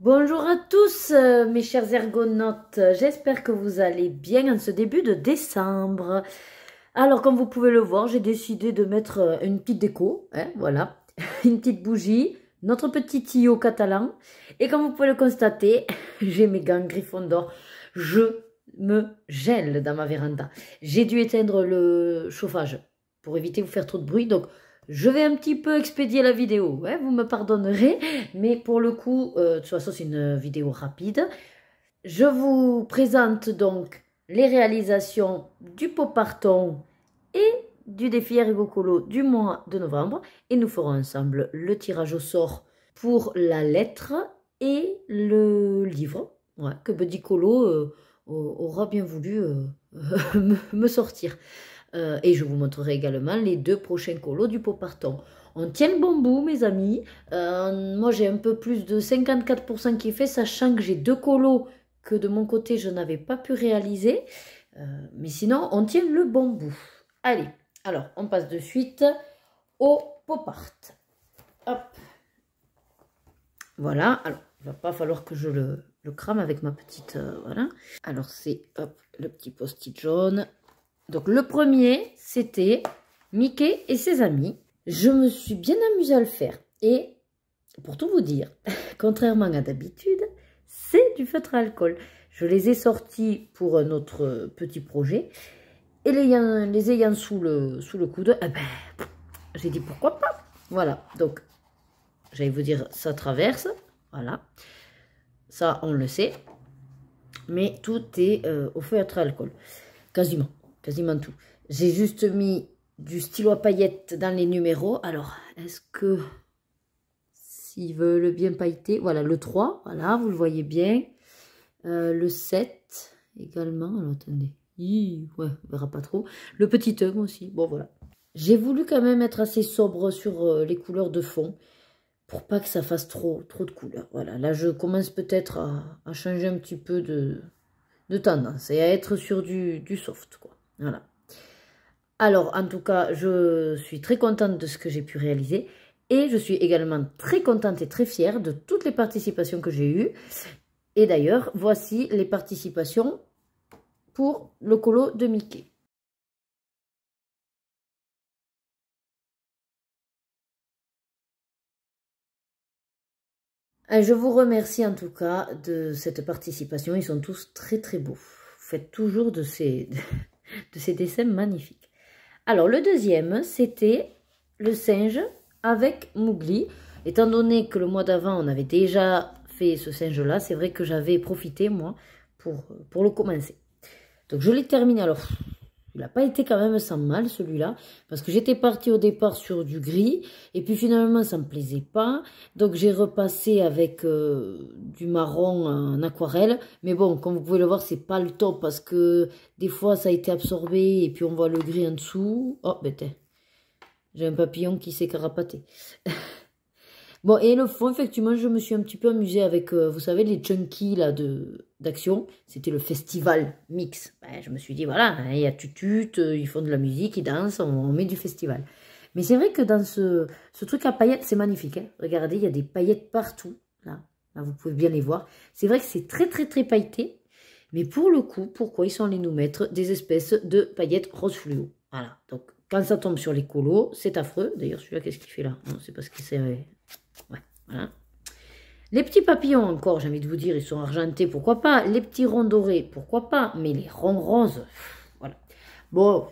Bonjour à tous mes chers ergonautes, j'espère que vous allez bien en ce début de décembre. Alors comme vous pouvez le voir, j'ai décidé de mettre une petite déco, hein, voilà, une petite bougie, notre petit tuyau catalan. Et comme vous pouvez le constater, j'ai mes gants Gryffondor, je me gèle dans ma véranda. J'ai dû éteindre le chauffage pour éviter de vous faire trop de bruit, donc je vais un petit peu expédier la vidéo, hein, vous me pardonnerez, mais pour le coup, de toute façon c'est une vidéo rapide. Je vous présente donc les réalisations du Poparton et du défi Ergocolo du mois de novembre. Et nous ferons ensemble le tirage au sort pour la lettre et le livre, ouais, que Buddy Colo aura bien voulu me sortir. Et je vous montrerai également les deux prochains colos du Poparton. On tient le bon bout, mes amis. Moi, j'ai un peu plus de 54% qui est fait, sachant que j'ai deux colos que de mon côté, je n'avais pas pu réaliser. Mais sinon, on tient le bon bout. Allez, alors, on passe de suite au Popart. Hop. Voilà, alors, il va pas falloir que je le crame avec ma petite... voilà. Alors, c'est, hop, le petit post-it jaune. Donc le premier, c'était Mickey et ses amis. Je me suis bien amusée à le faire. Et pour tout vous dire, contrairement à d'habitude, c'est du feutre à alcool. Je les ai sortis pour notre petit projet. Et les ayant sous le coude, eh ben, j'ai dit pourquoi pas. Voilà, donc j'allais vous dire ça traverse. Voilà, ça on le sait. Mais tout est au feutre à alcool. Quasiment tout. J'ai juste mis du stylo à paillettes dans les numéros. Alors, est-ce que, s'ils veulent bien pailleter, voilà, le 3, voilà, vous le voyez bien. Le 7 également. Alors, attendez. Ouais, on verra pas trop. Le petit 1 aussi. Bon, voilà. J'ai voulu quand même être assez sobre sur les couleurs de fond pour pas que ça fasse trop de couleurs. Voilà, là, je commence peut-être à changer un petit peu de tendance et à être sur du soft, quoi. Voilà. Alors, en tout cas, je suis très contente de ce que j'ai pu réaliser. Et je suis également très contente et très fière de toutes les participations que j'ai eues. Et d'ailleurs, voici les participations pour le colo de Mickey. Je vous remercie en tout cas de cette participation. Ils sont tous très très beaux. Vous faites toujours de ces dessins magnifiques. Alors, le deuxième, c'était le singe avec Mowgli. Étant donné que le mois d'avant, on avait déjà fait ce singe-là, c'est vrai que j'avais profité, moi, pour le commencer. Donc, je l'ai terminé. Alors, il n'a pas été quand même sans mal, celui-là, parce que j'étais partie au départ sur du gris, et puis finalement, ça ne me plaisait pas. Donc, j'ai repassé avec du marron en aquarelle. Mais bon, comme vous pouvez le voir, c'est pas le top, parce que des fois, ça a été absorbé, et puis on voit le gris en dessous. Oh, ben j'ai un papillon qui s'est carapaté. Bon, et le fond, effectivement, je me suis un petit peu amusée avec, vous savez, les chunky là, d'action. C'était le festival mix. Ben, je me suis dit, voilà, hein, il y a tutut, ils font de la musique, ils dansent, on met du festival. Mais c'est vrai que dans ce truc à paillettes, c'est magnifique. Hein. Regardez, il y a des paillettes partout. Là, vous pouvez bien les voir. C'est vrai que c'est très, très, très pailleté. Mais pour le coup, pourquoi ils sont allés nous mettre des espèces de paillettes rose fluo? Voilà, donc quand ça tombe sur les colos, c'est affreux. D'ailleurs, celui-là, qu'est-ce qu'il fait là? Non, c'est parce qu'il s'est... Ouais, voilà. Les petits papillons encore, j'ai envie de vous dire, ils sont argentés, pourquoi pas. Les petits ronds dorés, pourquoi pas. Mais les ronds roses, voilà. Bon,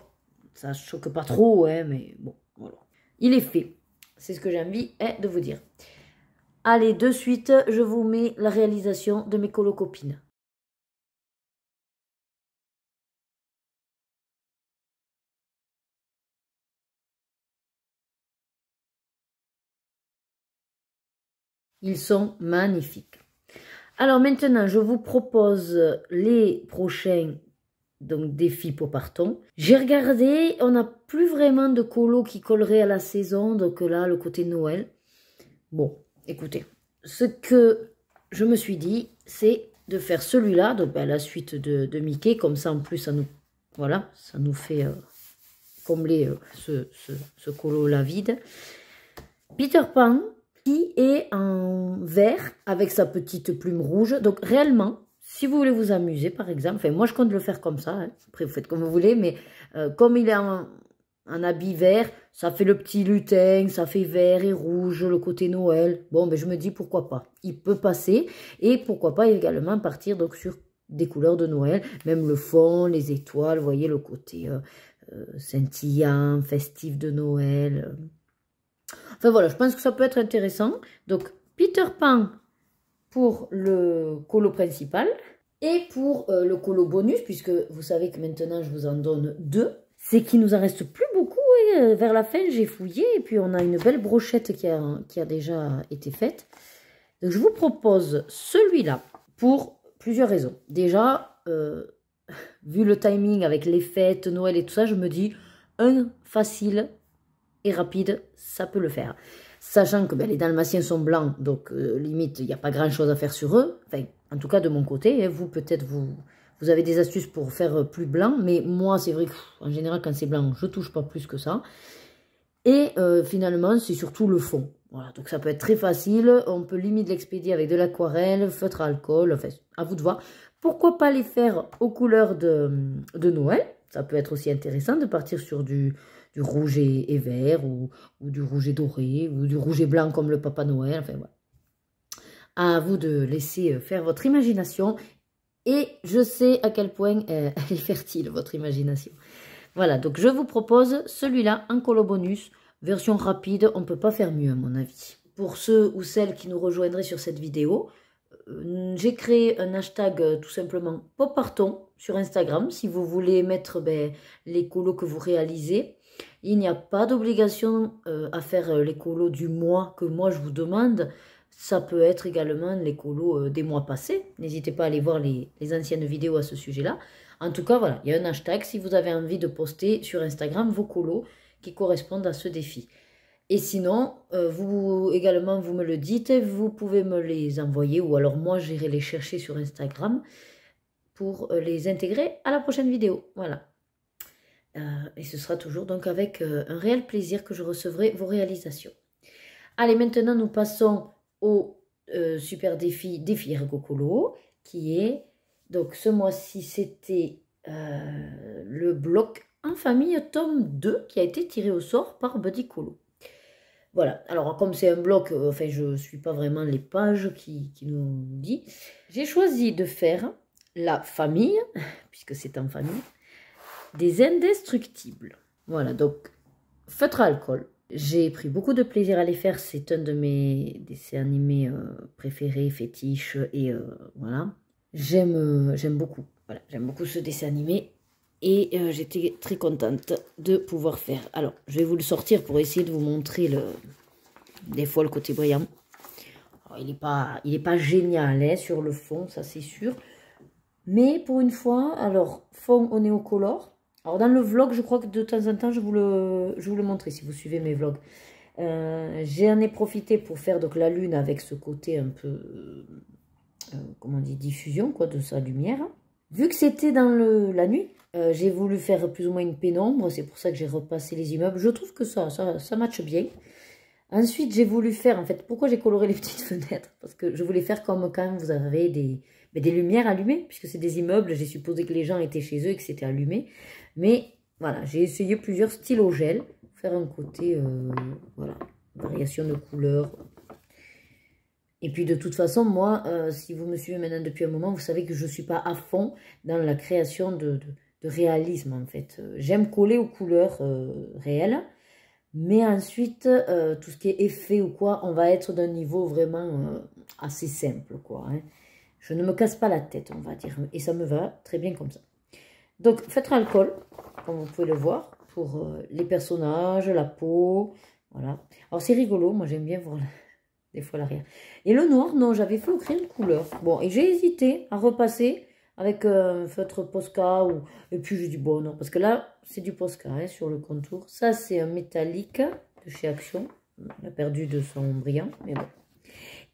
ça ne choque pas trop, hein, mais bon, voilà. Il est fait. C'est ce que j'ai envie de vous dire. Allez, de suite, je vous mets la réalisation de mes colocopines. Ils sont magnifiques. Alors maintenant, je vous propose les prochains défis Poparton. J'ai regardé, on n'a plus vraiment de colo qui collerait à la saison, donc là, le côté Noël. Bon, écoutez, ce que je me suis dit, c'est de faire celui-là, donc ben, la suite de Mickey, comme ça en plus, ça nous, voilà, ça nous fait combler ce colo-là vide. Peter Pan, qui est en vert avec sa petite plume rouge. Donc réellement, si vous voulez vous amuser par exemple, enfin moi je compte le faire comme ça, hein. Après vous faites comme vous voulez, mais comme il est en habit vert, ça fait le petit lutin, ça fait vert et rouge, le côté Noël. Bon, ben je me dis pourquoi pas, il peut passer. Et pourquoi pas également partir donc sur des couleurs de Noël, même le fond, les étoiles, vous voyez le côté scintillant, festif de Noël. Enfin voilà, je pense que ça peut être intéressant. Donc Peter Pan pour le colo principal et pour le colo bonus, puisque vous savez que maintenant je vous en donne 2. C'est qu'il nous en reste plus beaucoup et vers la fin j'ai fouillé et puis on a une belle brochette qui a déjà été faite. Donc je vous propose celui-là pour plusieurs raisons. Déjà, vu le timing avec les fêtes, Noël et tout ça, je me dis un facile et rapide, ça peut le faire. Sachant que les dalmatiens sont blancs, donc limite, il n'y a pas grand-chose à faire sur eux. Enfin, en tout cas, de mon côté, hein, vous, peut-être, vous avez des astuces pour faire plus blanc. Mais moi, c'est vrai qu'en général, quand c'est blanc, je ne touche pas plus que ça. Et finalement, c'est surtout le fond. Voilà, donc ça peut être très facile. On peut limite l'expédier avec de l'aquarelle, feutre à alcool. Enfin, à vous de voir. Pourquoi pas les faire aux couleurs de Noël? Ça peut être aussi intéressant de partir sur du rouge et vert, ou du rouge et doré, ou du rouge et blanc comme le Papa Noël. Enfin, voilà. À vous de laisser faire votre imagination. Et je sais à quel point elle est fertile, votre imagination. Voilà, donc je vous propose celui-là en colo bonus, version rapide, on ne peut pas faire mieux à mon avis. Pour ceux ou celles qui nous rejoindraient sur cette vidéo, j'ai créé un hashtag tout simplement Poparton sur Instagram. Si vous voulez mettre les colos que vous réalisez, il n'y a pas d'obligation à faire les colos du mois que moi je vous demande. Ça peut être également les colos des mois passés. N'hésitez pas à aller voir les anciennes vidéos à ce sujet-là. En tout cas, voilà, il y a un hashtag si vous avez envie de poster sur Instagram vos colos qui correspondent à ce défi. Et sinon, vous également, vous me le dites, vous pouvez me les envoyer ou alors moi, j'irai les chercher sur Instagram pour les intégrer à la prochaine vidéo. Voilà. Et ce sera toujours donc avec un réel plaisir que je recevrai vos réalisations. Allez, maintenant, nous passons au super défi Ergo Colo, qui est, donc ce mois-ci, c'était le bloc En famille tome 2 qui a été tiré au sort par Buddy Colo. Voilà, alors comme c'est un bloc, enfin je ne suis pas vraiment les pages qui nous dit, j'ai choisi de faire la famille, puisque c'est en famille, des indestructibles. Voilà, donc feutre à alcool. J'ai pris beaucoup de plaisir à les faire, c'est un de mes dessins animés préférés, fétiches, et voilà. J'aime beaucoup, voilà, j'aime beaucoup ce dessin animé. Et j'étais très contente de pouvoir faire. Alors, je vais vous le sortir pour essayer de vous montrer des fois le côté brillant. Alors, il est pas génial hein, sur le fond, ça c'est sûr. Mais pour une fois, alors, fond au néocolore. Alors, dans le vlog, je crois que de temps en temps, je vous le montrer si vous suivez mes vlogs. J'en ai profité pour faire donc, la lune avec ce côté un peu, comment on dit, diffusion quoi, de sa lumière. Vu que c'était dans la nuit, j'ai voulu faire plus ou moins une pénombre, c'est pour ça que j'ai repassé les immeubles. Je trouve que ça matche bien. Ensuite, j'ai voulu faire, en fait, pourquoi j'ai coloré les petites fenêtres? Parce que je voulais faire comme quand vous avez des lumières allumées, puisque c'est des immeubles, j'ai supposé que les gens étaient chez eux et que c'était allumé. Mais voilà, j'ai essayé plusieurs stylos gel, faire un côté, voilà, variation de couleurs. Et puis de toute façon, moi, si vous me suivez maintenant depuis un moment, vous savez que je ne suis pas à fond dans la création de réalisme en fait. J'aime coller aux couleurs réelles, mais ensuite, tout ce qui est effet ou quoi, on va être d'un niveau vraiment assez simple quoi. Hein. Je ne me casse pas la tête, on va dire, et ça me va très bien comme ça. Donc, feutre à alcool, comme vous pouvez le voir, pour les personnages, la peau, voilà. Alors c'est rigolo, moi j'aime bien voir des fois l'arrière. Et le noir, non, j'avais fait au crayon de couleur. Bon, et j'ai hésité à repasser avec un feutre Posca. Et puis j'ai dit, bon, non, parce que là, c'est du Posca hein, sur le contour. Ça, c'est un métallique de chez Action. On a perdu de son brillant, mais bon.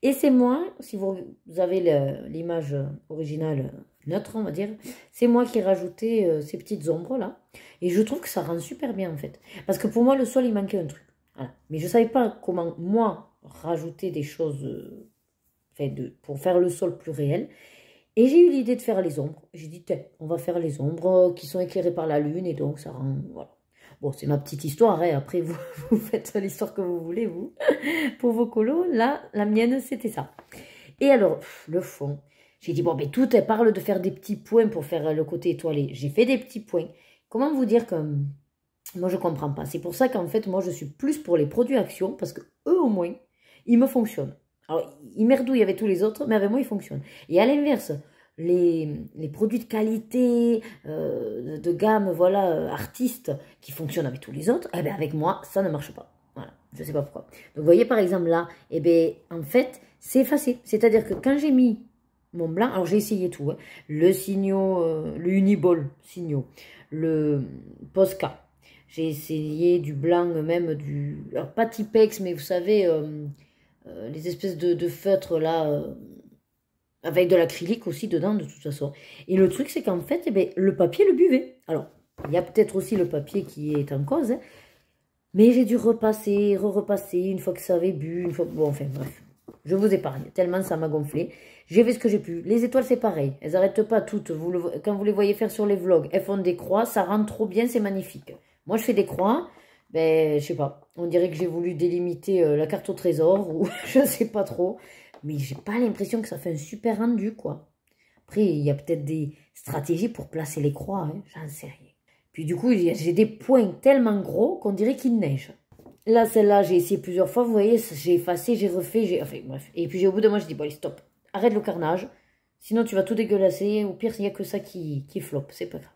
Et c'est moi, si vous avez l'image originale neutre, on va dire, c'est moi qui ai rajouté ces petites ombres là. Et je trouve que ça rend super bien en fait. Parce que pour moi, le sol, il manquait un truc. Voilà. Mais je ne savais pas comment moi rajouter des choses pour faire le sol plus réel. Et j'ai eu l'idée de faire les ombres. J'ai dit, on va faire les ombres qui sont éclairées par la lune et donc ça rend... Voilà. Bon, c'est ma petite histoire, hein. Après vous, vous faites l'histoire que vous voulez, vous, pour vos colos. Là, la mienne, c'était ça. Et alors, le fond, j'ai dit, bon, mais tout, elle parle de faire des petits points pour faire le côté étoilé. J'ai fait des petits points. Comment vous dire que moi, je ne comprends pas. C'est pour ça qu'en fait, moi, je suis plus pour les produits Action, parce que eux, au moins, ils me fonctionnent. Alors, ils merdouillent avec tous les autres, mais avec moi, ils fonctionnent. Et à l'inverse, les produits de qualité, de gamme, voilà, artistes, qui fonctionnent avec tous les autres, eh bien, avec moi, ça ne marche pas. Voilà, je ne sais pas pourquoi. Donc, vous voyez, par exemple, là, eh bien, en fait, c'est effacé. C'est-à-dire que quand j'ai mis mon blanc, alors j'ai essayé tout, hein, le Signo, le Uniball Signo, le Posca, j'ai essayé du blanc, même du... Alors, pas Tipex, mais vous savez, les espèces de feutres, là, avec de l'acrylique aussi dedans, de toute façon. Et le truc, c'est qu'en fait, eh bien, le papier le buvait. Alors, il y a peut-être aussi le papier qui est en cause, hein, mais j'ai dû repasser, repasser, une fois que ça avait bu, une fois... Bon, enfin, bref. Je vous épargne, tellement ça m'a gonflé. J'ai fait ce que j'ai pu. Les étoiles, c'est pareil. Elles n'arrêtent pas toutes. Quand vous les voyez faire sur les vlogs, elles font des croix. Ça rend trop bien, c'est magnifique. Moi, je fais des croix. Ben, je sais pas. On dirait que j'ai voulu délimiter la carte au trésor ou je sais pas trop. Mais j'ai pas l'impression que ça fait un super rendu, quoi. Après, il y a peut-être des stratégies pour placer les croix. Hein, j'en sais rien. Puis du coup, j'ai des points tellement gros qu'on dirait qu'il neige. Là, celle-là, j'ai essayé plusieurs fois. Vous voyez, j'ai effacé, j'ai refait. Enfin, bref. Et puis, au bout d'un moment, je dis, bon, allez, stop. Arrête le carnage. Sinon, tu vas tout dégueulasser. Au pire, il n'y a que ça qui floppe. C'est pas grave.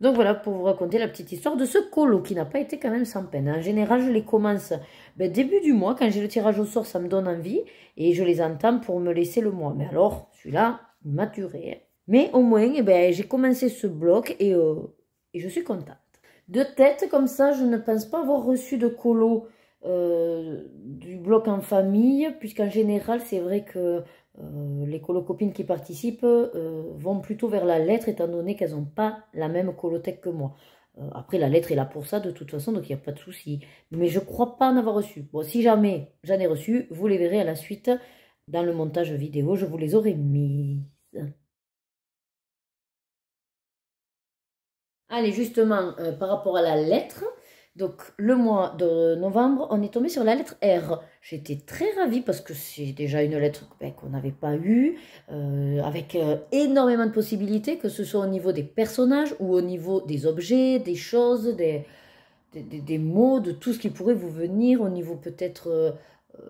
Donc, voilà, pour vous raconter la petite histoire de ce colo qui n'a pas été quand même sans peine. En général, je les commence début du mois. Quand j'ai le tirage au sort, ça me donne envie. Et je les entame pour me laisser le mois. Mais alors, celui-là, il m'a duré. Mais au moins, j'ai commencé ce bloc et je suis contente. De tête, comme ça, je ne pense pas avoir reçu de colo du bloc en famille, puisqu'en général, c'est vrai que les colocopines qui participent vont plutôt vers la lettre, étant donné qu'elles n'ont pas la même colothèque que moi. Après, la lettre est là pour ça, de toute façon, donc il n'y a pas de souci. Mais je ne crois pas en avoir reçu. Bon, si jamais j'en ai reçu, vous les verrez à la suite dans le montage vidéo, je vous les aurai mises. Allez, justement, par rapport à la lettre, donc le mois de novembre, on est tombé sur la lettre R. J'étais très ravie parce que c'est déjà une lettre qu'on n'avait pas eue, avec énormément de possibilités, que ce soit au niveau des personnages ou au niveau des objets, des choses, des mots, de tout ce qui pourrait vous venir, au niveau peut-être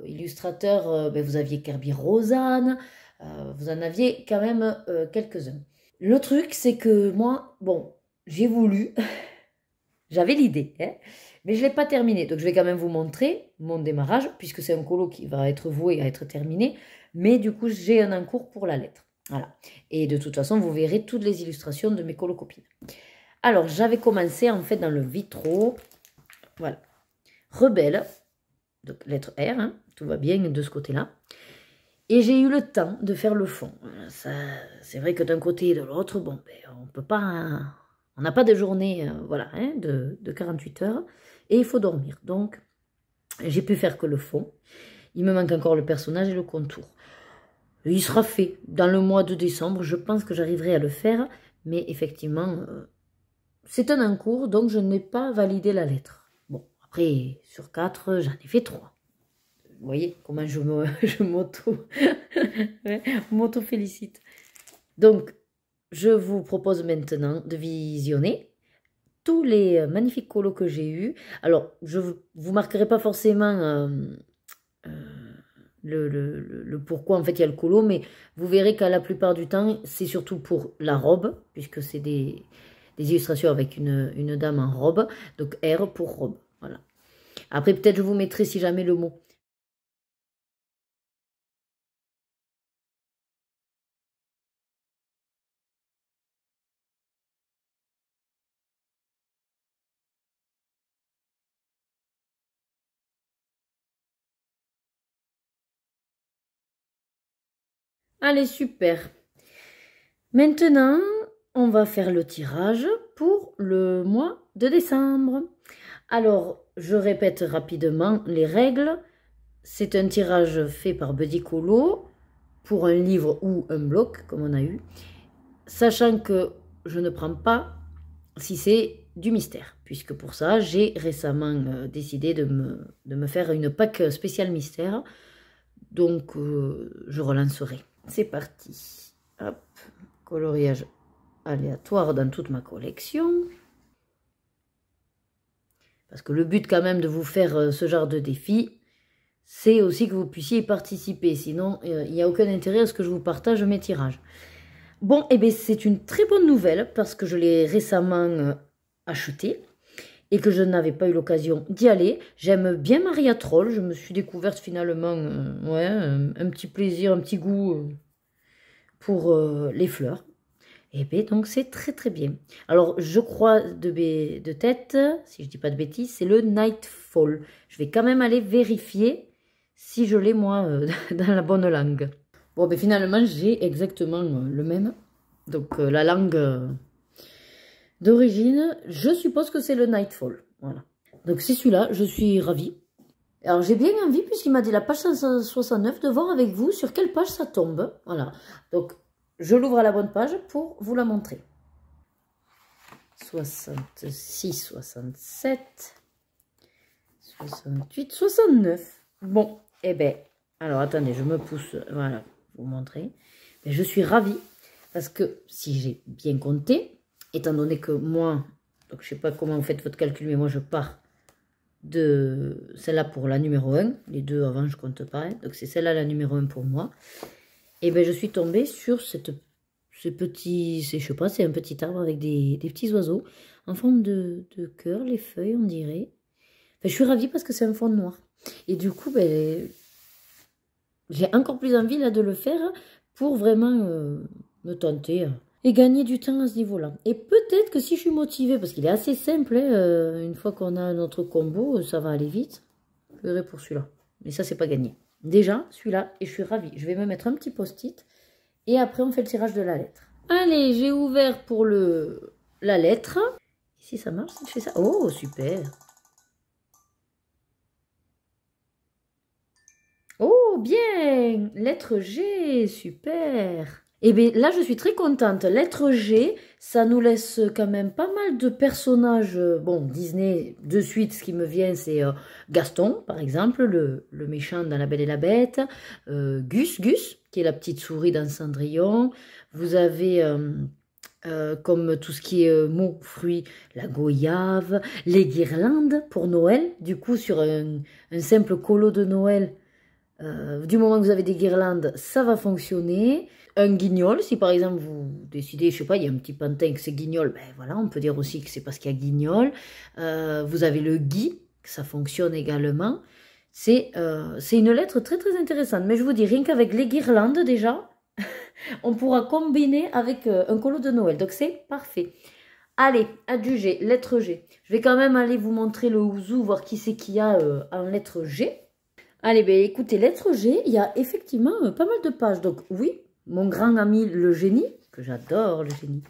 illustrateur, vous aviez Kirby Rosanne, vous en aviez quand même quelques-uns. Le truc, c'est que moi, bon... J'ai voulu, j'avais l'idée, hein, mais je ne l'ai pas terminé. Donc, je vais quand même vous montrer mon démarrage, puisque c'est un colo qui va être voué à être terminé. Mais du coup, j'ai un encours pour la lettre. Voilà. Et de toute façon, vous verrez toutes les illustrations de mes colocopines. Alors, j'avais commencé en fait dans le vitro. Voilà. Rebelle. Donc, lettre R, hein, tout va bien de ce côté-là. Et j'ai eu le temps de faire le fond. C'est vrai que d'un côté et de l'autre, bon, on ne peut pas... On n'a pas de journée voilà, hein, de 48 heures et il faut dormir. Donc, j'ai pu faire que le fond. Il me manque encore le personnage et le contour. Il sera fait dans le mois de décembre. Je pense que j'arriverai à le faire. Mais effectivement, c'est un encours, donc je n'ai pas validé la lettre. Bon, après, sur 4, j'en ai fait 3. Vous voyez comment je m'auto-félicite. Donc, je vous propose maintenant de visionner tous les magnifiques colos que j'ai eus. Alors, je ne vous marquerai pas forcément le pourquoi en fait il y a le colo, mais vous verrez qu'à la plupart du temps, c'est surtout pour la robe, puisque c'est des illustrations avec une dame en robe. Donc, R pour robe. Voilà. Après, peut-être je vous mettrai si jamais le mot. Allez, super. Maintenant, on va faire le tirage pour le mois de décembre. Alors, je répète rapidement les règles. c'est un tirage fait par Buddy Colo pour un livre ou un bloc, comme on a eu, sachant que je ne prends pas si c'est du mystère, puisque pour ça, j'ai récemment décidé de me faire une pack spéciale mystère, donc je relancerai. C'est parti. Hop, coloriage aléatoire dans toute ma collection. Parce que le but quand même de vous faire ce genre de défi, c'est aussi que vous puissiez y participer. Sinon, il n'y a aucun intérêt à ce que je vous partage mes tirages. Bon, eh bien, c'est une très bonne nouvelle parce que je l'ai récemment acheté et que je n'avais pas eu l'occasion d'y aller. J'aime bien Maria Troll. Je me suis découverte finalement ouais, un petit plaisir, un petit goût pour les fleurs. Et bien, donc, c'est très très bien. Alors, je crois de tête, si je dis pas de bêtises, c'est le Nightfall. Je vais quand même aller vérifier si je l'ai, moi, dans la bonne langue. Bon, ben finalement, j'ai exactement le même. Donc, la langue d'origine, je suppose que c'est le Nightfall. Voilà. Donc, c'est celui-là, je suis ravie. Alors, j'ai bien envie, puisqu'il m'a dit la page 169, de voir avec vous sur quelle page ça tombe. Voilà. Donc, je l'ouvre à la bonne page pour vous la montrer. 66, 67, 68, 69. Bon, eh bien, alors attendez, je me pousse, voilà, vous montrer. Mais je suis ravie parce que si j'ai bien compté, étant donné que moi, donc je sais pas comment vous faites votre calcul, mais moi je pars de celle-là pour la numéro 1. Les deux avant, je compte pas. Hein, donc c'est celle-là la numéro 1 pour moi. Et ben je suis tombée sur ce petit, je sais pas, c'est un petit arbre avec des petits oiseaux en forme de cœur, les feuilles on dirait. Enfin, je suis ravie parce que c'est un fond noir. Et du coup, ben, j'ai encore plus envie là de le faire pour vraiment me tenter et gagner du temps à ce niveau-là. Et peut-être que si je suis motivée, parce qu'il est assez simple, hein, une fois qu'on a notre combo, ça va aller vite. Je verrai pour celui-là. Mais ça, c'est pas gagné. Déjà, celui-là, et je suis ravie. Je vais me mettre un petit post-it. Et après, on fait le tirage de la lettre. Allez, j'ai ouvert pour la lettre. Ici, ça marche, je fais ça. Oh, super. Oh, bien. Lettre G, super. Et bien là, je suis très contente. Lettre G, ça nous laisse quand même pas mal de personnages. Bon, Disney, de suite, ce qui me vient, c'est Gaston, par exemple, le méchant dans La Belle et la Bête. Gus, qui est la petite souris dans Cendrillon. Vous avez, comme tout ce qui est mots, fruits, la goyave, les guirlandes pour Noël. Du coup, sur un simple colo de Noël, du moment que vous avez des guirlandes, ça va fonctionner. Un guignol, si par exemple vous décidez, je sais pas, il y a un petit pantin que c'est guignol, ben voilà, on peut dire aussi que c'est parce qu'il y a guignol. Vous avez le gui, que ça fonctionne également. C'est une lettre très très intéressante. Mais je vous dis, rien qu'avec les guirlandes déjà, on pourra combiner avec un colo de Noël. Donc c'est parfait. Allez, à du G, lettre G. Je vais quand même aller vous montrer le ouzou, voir qui c'est qu'il y a en lettre G. Allez, ben écoutez, lettre G, il y a effectivement pas mal de pages. Donc oui, mon grand ami le génie, que j'adore le génie.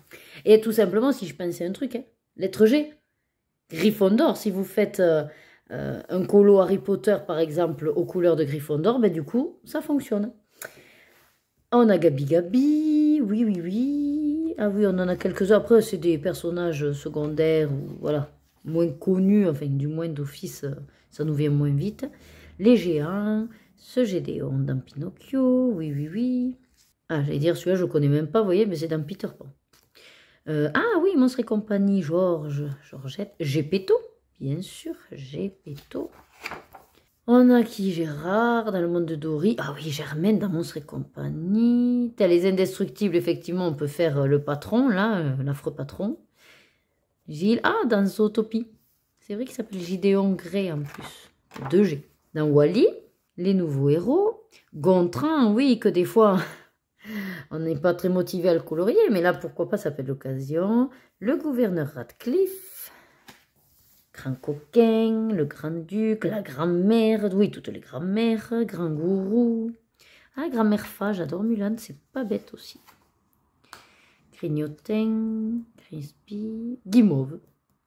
Et tout simplement, si je pensais un truc, hein, lettre G, Gryffondor, si vous faites un colo Harry Potter, par exemple, aux couleurs de Gryffondor, ben du coup, ça fonctionne. On a Gabi Gabi, oui. Ah oui, on en a quelques-uns. Après, c'est des personnages secondaires, ou voilà, moins connus, enfin, du moins d'office, ça nous vient moins vite. Les géants, ce Gédéon dans Pinocchio, oui. Ah, j'allais dire, celui-là, je ne connais même pas, vous voyez, mais c'est dans Peter Pan. Ah oui, Monstres et compagnie, Georgette, Gepetto, bien sûr, Gepetto. On a qui? Gérard, dans le monde de Dory. Ah oui, Germaine, dans Monstres et compagnie. T'as les indestructibles, effectivement, on peut faire le patron, là, l'affreux patron. Gilles, ah, dans Zootopie. C'est vrai qu'il s'appelle Gideon Grey, en plus. 2G. Dans Wall-E, les nouveaux héros. Gontran, oui, que des fois... On n'est pas très motivé à le colorier, mais là, pourquoi pas, ça peut être l'occasion. Le gouverneur Radcliffe, Grand Coquin, le Grand-Duc, la grand-mère, oui, toutes les grand-mères, Grand Gourou. Ah, grand-mère Fa, j'adore Mulan, c'est pas bête aussi. Grignotin, Crispy, Guimauve.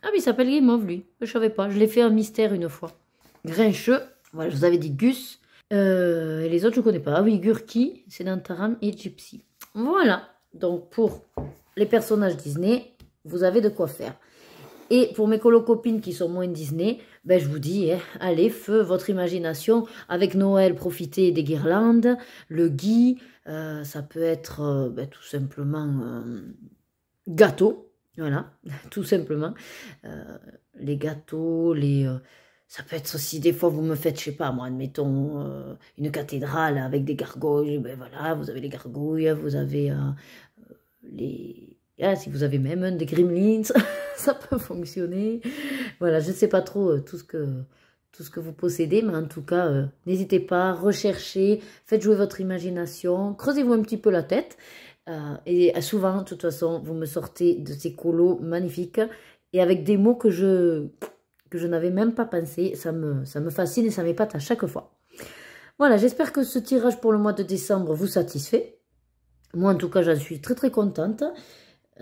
Ah oui, il s'appelle Guimauve, lui, je savais pas, je l'ai fait un mystère une fois. Grincheux, voilà, je vous avais dit Gus. Et les autres, je ne connais pas. Ah oui, Gurki, c'est dans Taram et Gypsy. Voilà. Donc, pour les personnages Disney, vous avez de quoi faire. Et pour mes copines qui sont moins Disney, ben je vous dis, hein, allez, feu votre imagination. Avec Noël, profitez des guirlandes, le gui, ça peut être ben, tout simplement gâteau. Voilà, tout simplement. Les gâteaux, ça peut être si des fois vous me faites, je sais pas moi, admettons, une cathédrale avec des gargouilles, ben voilà, vous avez les gargouilles, vous avez les... Ah, si vous avez même des gremlins, ça peut fonctionner. Voilà, je ne sais pas trop tout ce que vous possédez, mais en tout cas, n'hésitez pas, recherchez, faites jouer votre imagination, creusez-vous un petit peu la tête. Et souvent, de toute façon, vous me sortez de ces colos magnifiques et avec des mots que je n'avais même pas pensé. Ça me fascine et ça m'épate à chaque fois. Voilà, j'espère que ce tirage pour le mois de décembre vous satisfait. Moi, en tout cas, j'en suis très très contente.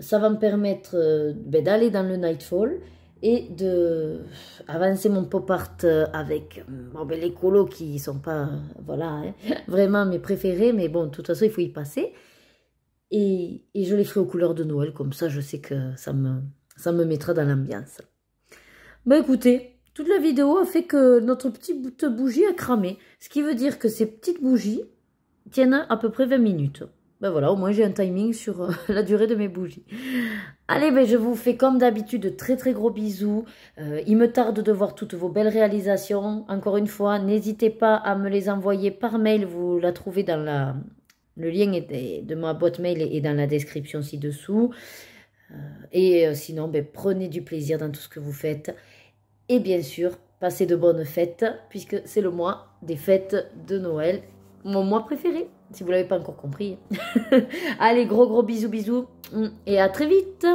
Ça va me permettre ben, d'aller dans le Nightfall et d'avancer mon pop art avec bon, ben, les colos qui ne sont pas voilà, hein, vraiment mes préférés. Mais bon, de toute façon, il faut y passer. Et je les ferai aux couleurs de Noël. Comme ça, je sais que ça me mettra dans l'ambiance. Ben écoutez, toute la vidéo a fait que notre petite bougie a cramé. Ce qui veut dire que ces petites bougies tiennent à peu près 20 minutes. Ben voilà, au moins j'ai un timing sur la durée de mes bougies. Allez, ben je vous fais comme d'habitude de très très gros bisous. Il me tarde de voir toutes vos belles réalisations. Encore une fois, n'hésitez pas à me les envoyer par mail. Vous la trouvez dans le lien de ma boîte mail est dans la description ci-dessous. Sinon, ben, prenez du plaisir dans tout ce que vous faites. Et bien sûr, passez de bonnes fêtes, puisque c'est le mois des fêtes de Noël. Mon mois préféré, si vous ne l'avez pas encore compris. Allez, gros bisous, et à très vite.